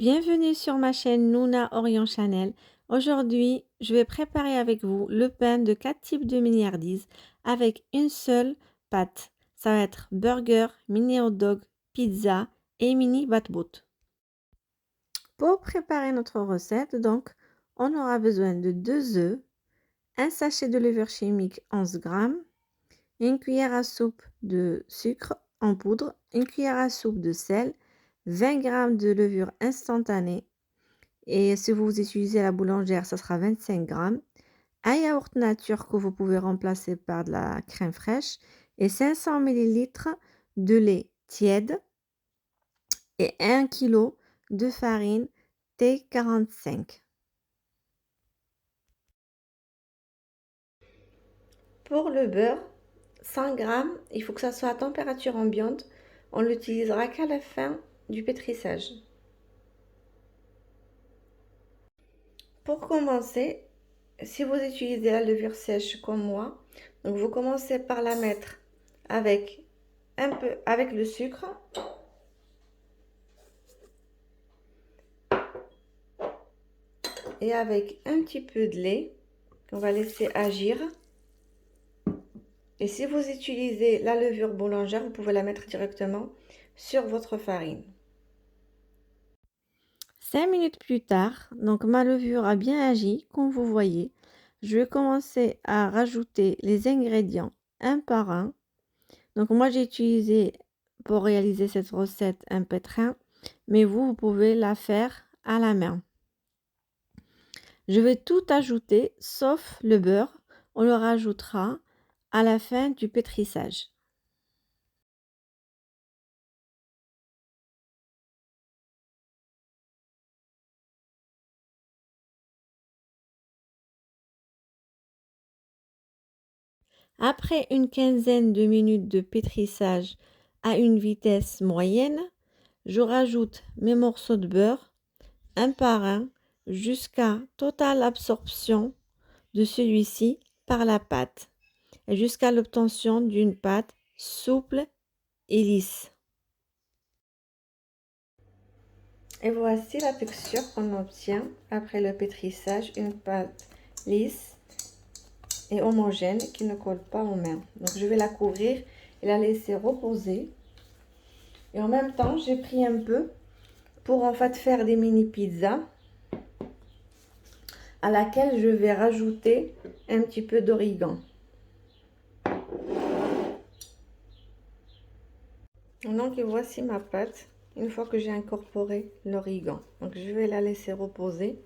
Bienvenue sur ma chaîne Nouna Orient Channel. Aujourd'hui, je vais préparer avec vous le pain de 4 types de milliardises avec une seule pâte. Ça va être burger, mini hot dog, pizza et mini batbout. Pour préparer notre recette, donc, on aura besoin de 2 œufs, un sachet de levure chimique 11 g, une cuillère à soupe de sucre en poudre, une cuillère à soupe de sel, 20 g de levure instantanée. Et si vous utilisez la boulangère, ça sera 25 grammes. Un yaourt nature que vous pouvez remplacer par de la crème fraîche. Et 500 millilitres de lait tiède. Et 1 kg de farine T45. Pour le beurre, 100 grammes, il faut que ça soit à température ambiante. On l'utilisera qu'à la fin du pétrissage. Pour commencer, si vous utilisez la levure sèche comme moi, donc vous commencez par la mettre avec le sucre et avec un petit peu de lait qu'on va laisser agir. Et si vous utilisez la levure boulangère, vous pouvez la mettre directement sur votre farine. 5 minutes plus tard, donc ma levure a bien agi, comme vous voyez. Je vais commencer à rajouter les ingrédients un par un. Donc moi j'ai utilisé pour réaliser cette recette un pétrin, mais vous pouvez la faire à la main. Je vais tout ajouter sauf le beurre, on le rajoutera à la fin du pétrissage. Après une quinzaine de minutes de pétrissage à une vitesse moyenne, je rajoute mes morceaux de beurre un par un jusqu'à totale absorption de celui-ci par la pâte et jusqu'à l'obtention d'une pâte souple et lisse. Et voici la texture qu'on obtient après le pétrissage, une pâte lisse et homogène qui ne colle pas aux mains. Donc je vais la couvrir et la laisser reposer. Et en même temps, j'ai pris un peu pour en fait faire des mini pizzas à laquelle je vais rajouter un petit peu d'origan. Donc voici ma pâte une fois que j'ai incorporé l'origan. Donc je vais la laisser reposer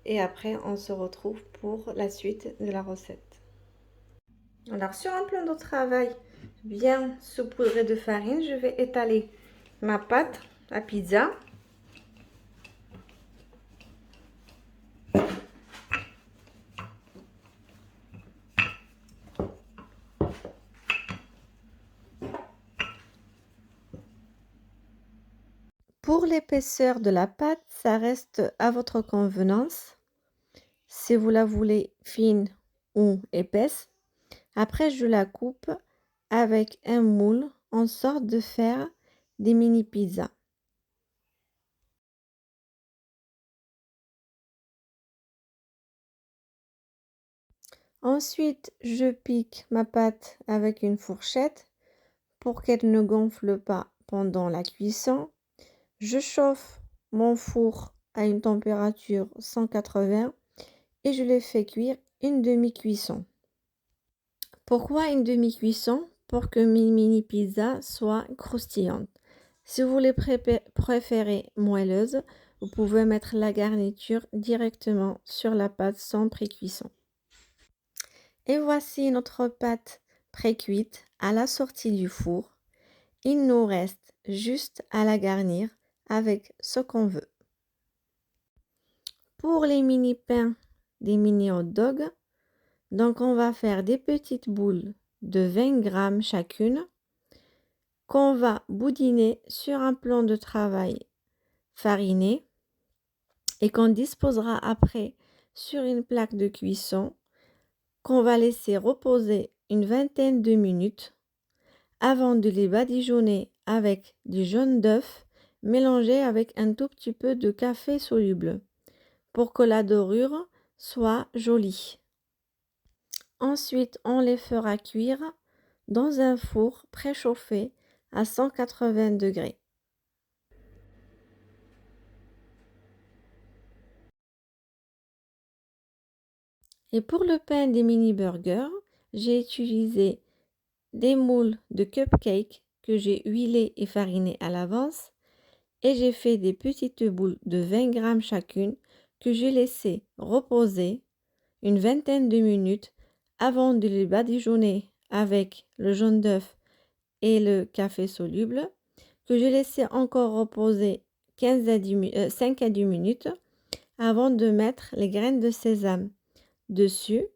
et après on se retrouve pour la suite de la recette. Alors sur un plan de travail bien saupoudré de farine, je vais étaler ma pâte à pizza. Pour l'épaisseur de la pâte, ça reste à votre convenance. Si vous la voulez fine ou épaisse. Après, je la coupe avec un moule en sorte de faire des mini pizzas. Ensuite, je pique ma pâte avec une fourchette pour qu'elle ne gonfle pas pendant la cuisson. Je chauffe mon four à une température 180 et je les fais cuire une demi-cuisson. Pourquoi une demi-cuisson? Pour que mes mini pizzas soient croustillantes. Si vous les préférez moelleuses, vous pouvez mettre la garniture directement sur la pâte sans pré-cuisson. Et voici notre pâte pré-cuite à la sortie du four. Il nous reste juste à la garnir avec ce qu'on veut. Pour les mini pains des mini hot dogs, donc on va faire des petites boules de 20 grammes chacune qu'on va boudiner sur un plan de travail fariné et qu'on disposera après sur une plaque de cuisson qu'on va laisser reposer une vingtaine de minutes avant de les badigeonner avec du jaune d'œuf mélangé avec un tout petit peu de café soluble pour que la dorure soit jolie. Ensuite, on les fera cuire dans un four préchauffé à 180 degrés. Et pour le pain des mini burgers, j'ai utilisé des moules de cupcake que j'ai huilés et farinés à l'avance et j'ai fait des petites boules de 20 grammes chacune que j'ai laissées reposer une vingtaine de minutes avant de les badigeonner avec le jaune d'œuf et le café soluble que j'ai laissé encore reposer 5 à 10 minutes avant de mettre les graines de sésame dessus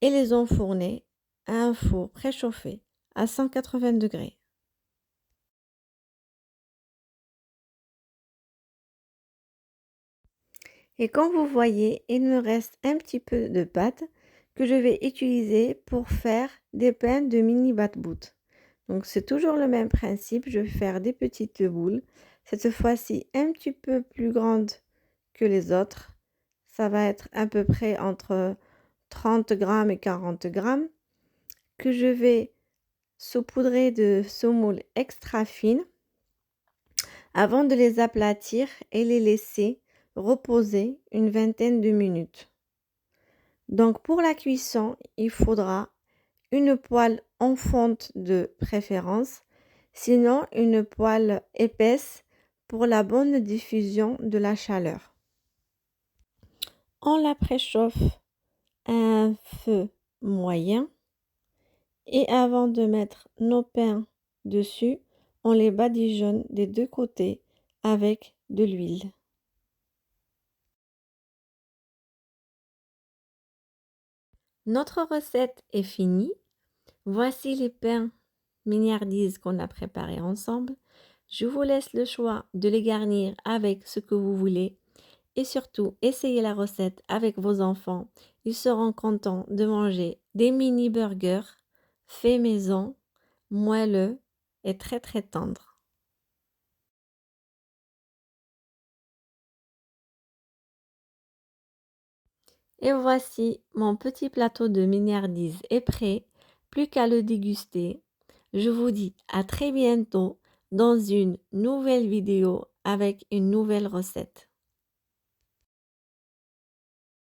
et les enfourner à un four préchauffé à 180 degrés. Et comme vous voyez, il me reste un petit peu de pâte que je vais utiliser pour faire des pains de mini bat-bout. Donc c'est toujours le même principe, je vais faire des petites boules, cette fois-ci un petit peu plus grandes que les autres. Ça va être à peu près entre 30 grammes et 40 grammes que je vais saupoudrer de semoule extra fine avant de les aplatir et les laisser reposer une vingtaine de minutes. Donc pour la cuisson, il faudra une poêle en fonte de préférence, sinon une poêle épaisse pour la bonne diffusion de la chaleur. On la préchauffe à un feu moyen et avant de mettre nos pains dessus, on les badigeonne des deux côtés avec de l'huile. Notre recette est finie. Voici les pains mignardises qu'on a préparés ensemble. Je vous laisse le choix de les garnir avec ce que vous voulez. Et surtout, essayez la recette avec vos enfants. Ils seront contents de manger des mini burgers faits maison, moelleux et très très tendres. Et voici mon petit plateau de mignardises est prêt. Plus qu'à le déguster. Je vous dis à très bientôt dans une nouvelle vidéo avec une nouvelle recette.